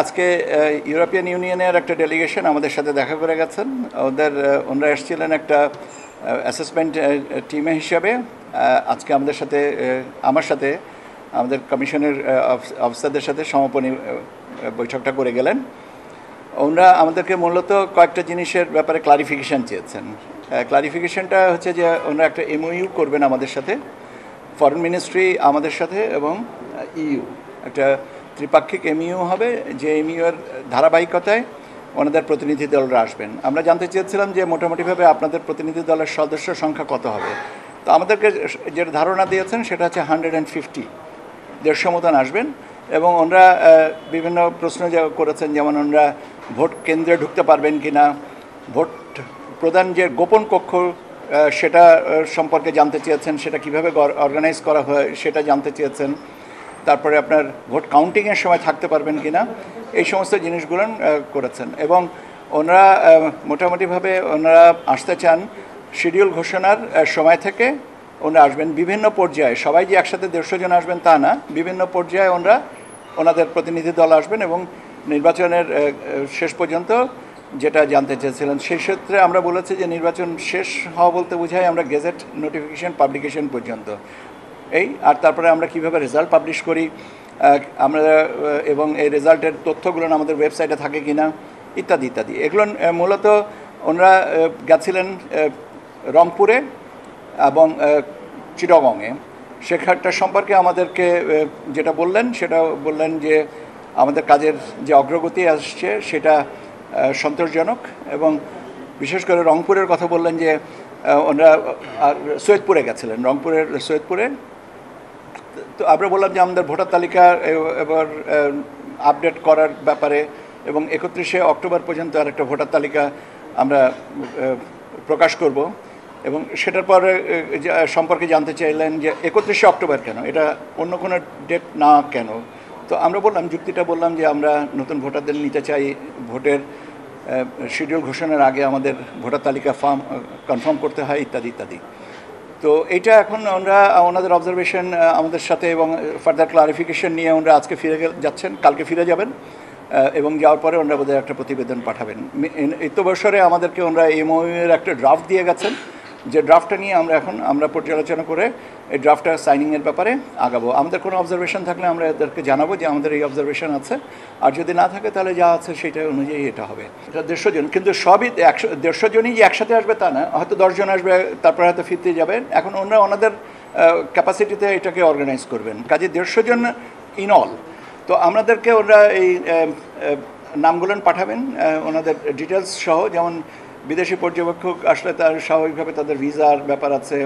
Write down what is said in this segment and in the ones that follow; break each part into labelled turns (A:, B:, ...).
A: আজকে ইউরোপিয়ান ইউনিয়নের একটা ডেলিগেশন আমাদের সাথে দেখা করে গেছেন। ওনারা এসেছিলেন একটা অ্যাসেসমেন্ট টিমে হিসাবে। আজকে আমার সাথে আমাদের কমিশনের অফিসারদের সাথে সমাপনী বৈঠকটা করে গেলেন। ওনারা আমাদেরকে মূলত কয়েকটা জিনিসের ব্যাপারে ক্লারিফিকেশান চেয়েছেন। ক্লারিফিকেশানটা হচ্ছে যে ওনারা একটা এমওইউ করবেন আমাদের সাথে, ফরেন মিনিস্ট্রি আমাদের সাথে এবং ইইউ একটা ত্রিপাক্ষিক এমইউ হবে, যে এমইউর ধারাবাহিকতায় ওনাদের প্রতিনিধি দলরা আসবেন। আমরা জানতে চেয়েছিলাম যে মোটামুটিভাবে আপনাদের প্রতিনিধি দলের সদস্য সংখ্যা কত হবে। তো আমাদেরকে যেটা ধারণা দিয়েছেন সেটা হচ্ছে 150, 150 মতন আসবেন। এবং ওনারা বিভিন্ন প্রশ্ন করেছেন, যেমন ওনারা ভোট কেন্দ্রে ঢুকতে পারবেন কি না, ভোট প্রদান যে গোপন কক্ষ সেটা সম্পর্কে জানতে চেয়েছেন, সেটা কীভাবে অর্গানাইজ করা হয় সেটা জানতে চেয়েছেন। তারপরে আপনার ভোট কাউন্টিংয়ের সময় থাকতে পারবেন কি না, এই সমস্ত জিনিসগুলো করেছেন। এবং ওনারা মোটামুটিভাবে ওনারা আসতে চান শিডিউল ঘোষণার সময় থেকে ওনারা আসবেন বিভিন্ন পর্যায়ে। সবাই যে একসাথে 150 জন আসবেন তা না, বিভিন্ন পর্যায়ে ওনাদের প্রতিনিধি দল আসবেন এবং নির্বাচনের শেষ পর্যন্ত যেটা জানতে চেয়েছিলেন সেই ক্ষেত্রে আমরা বলেছি যে নির্বাচন শেষ হওয়া বলতে বোঝায় আমরা গেজেট নোটিফিকেশন পাবলিকেশন পর্যন্ত আর তারপরে আমরা কিভাবে রেজাল্ট পাবলিশ করি আমরা, এবং এই রেজাল্টের তথ্যগুলো আমাদের ওয়েবসাইটে থাকে কিনা ইত্যাদি ইত্যাদি। এগুলো মূলত ওনারা গেছিলেন রংপুরে এবং চিটাগংয়ে। সেখানটা সম্পর্কে আমাদেরকে যেটা বললেন যে আমাদের কাজের যে অগ্রগতি আসছে সেটা সন্তোষজনক, এবং বিশেষ করে রংপুরের কথা বললেন যে ওনারা সৈয়দপুরে গেছিলেন, রংপুরের সৈয়দপুরে। তো আমরা বললাম যে আমাদের ভোটার তালিকা এবার আপডেট করার ব্যাপারে, এবং 31শে অক্টোবর পর্যন্ত আর একটা ভোটার তালিকা আমরা প্রকাশ করব, এবং সেটার পরে সম্পর্কে জানতে চাইলেন যে 31শে অক্টোবর কেন, এটা অন্য কোনো ডেট না কেন। তো আমরা যুক্তিটা বললাম যে আমরা নতুন ভোটারদের নিতে চাই, ভোটের শিডিউল ঘোষণার আগে আমাদের ভোটার তালিকা কনফার্ম করতে হয় ইত্যাদি ইত্যাদি। তো এইটা এখন ওনাদের অবজারভেশন আমাদের সাথে এবং ফার্দার ক্লারিফিকেশন নিয়ে ওনারা আজকে যাচ্ছেন, কালকে ফিরে যাবেন, এবং যাওয়ার পরে ওনারা বোধহয় একটা প্রতিবেদন পাঠাবেন। এই তো বছরে আমাদেরকে ওনারা এমওইউর একটা ড্রাফট দিয়ে গেছেন, যে ড্রাফটটা নিয়ে আমরা পর্যালোচনা করে এই ড্রাফটটা সাইনিংয়ের ব্যাপারে আগাবো। আমাদের কোনো অবজারভেশন থাকলে আমরা এদেরকে জানাবো যে আমাদের এই অবজারভেশন আছে, আর যদি না থাকে তাহলে যা আছে সেটা অনুযায়ী এটা হবে। এটা 150 জন, কিন্তু সবই 150 জনই যে একসাথে আসবে তা না, হয়তো 10 জন আসবে, তারপরে হয়তো ফিরতে যাবেন। এখন ওনাদের ক্যাপাসিটিতে এটাকে অর্গানাইজ করবেন, কাজে 150 জন ইন অল। তো আমাদেরকে ওরা এই নামগুলো পাঠাবেন, ওনাদের ডিটেলস সহ, যেমন বিদেশি পর্যবেক্ষক আসলে তার স্বাভাবিকভাবে তাদের ভিসার ব্যাপার আছে,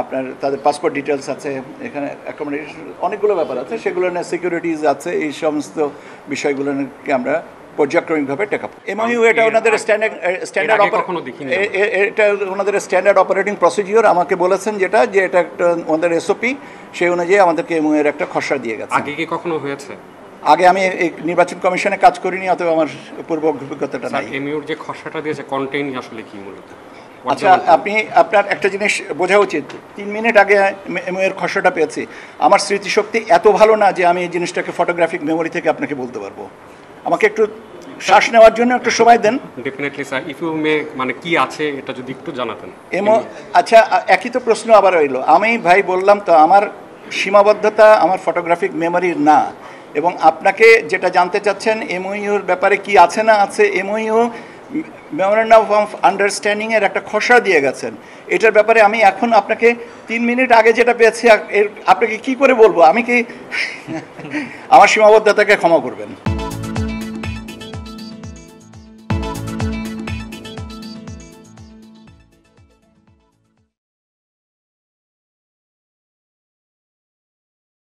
A: আপনার তাদের পাসপোর্ট ডিটেলস আছে, এখানে অ্যাকোমোডেশন অনেকগুলো ব্যাপার আছে, সেগুলো নিয়ে সিকিউরিটিজ আছে, এই সমস্ত বিষয়গুলোকে আমরা পর্যায়ক্রমিকভাবে টেকআপ। এমওইউ এটা ওনাদের স্ট্যান্ডার্ড অপারেটিং প্রসিডিওর আমাকে বলেছেন, যে এটা একটা ওনাদের এসওপি, সেই অনুযায়ী আমাদেরকে এমওইউর একটা খসড়া দিয়ে গেছে।
B: আগে কি কখনো হয়েছে?
A: আগে আমি এই নির্বাচন কমিশনে কাজ করিনি, অথবা আমার পূর্ব অভিজ্ঞতাটা নাই।
B: এমইউর যে খসড়াটা দিয়েছে কন্টেইন আসলে কি মূলত?
A: আচ্ছা, আপনার একটা জিনিস বোঝা উচিত, 3 মিনিট আগে এমইউর খসড়াটা পেয়েছি। আমার স্মৃতিশক্তি এত ভালো না যে আমি এই জিনিসটাকে ফটোগ্রাফিক মেমোরি থেকে আপনাকে বলতে পারবো। আমাকে একটু শ্বাস নেওয়ার জন্য একটু সময় দেন।
B: Definitely sir, if you may, মানে কি আছে এটা যদি একটু জানাতেন।
A: আচ্ছা, একই তো প্রশ্ন আবার রইল। আমি ভাই বললাম তো, আমার সীমাবদ্ধতা আমার ফটোগ্রাফিক মেমোরির না, এবং আপনাকে যেটা জানতে চাচ্ছেন এমওইউর ব্যাপারে কি আছে না আছে, এমওইউ মেমোরেন্ডাম অফ আন্ডারস্ট্যান্ডিংয়ের একটা খসড়া দিয়ে গেছেন। এটার ব্যাপারে আমি এখন আপনাকে 3 মিনিট আগে যেটা পেয়েছি আপনাকে কি করে বলবো? আমি কি আমার সীমাবদ্ধতাকে ক্ষমা করবেন।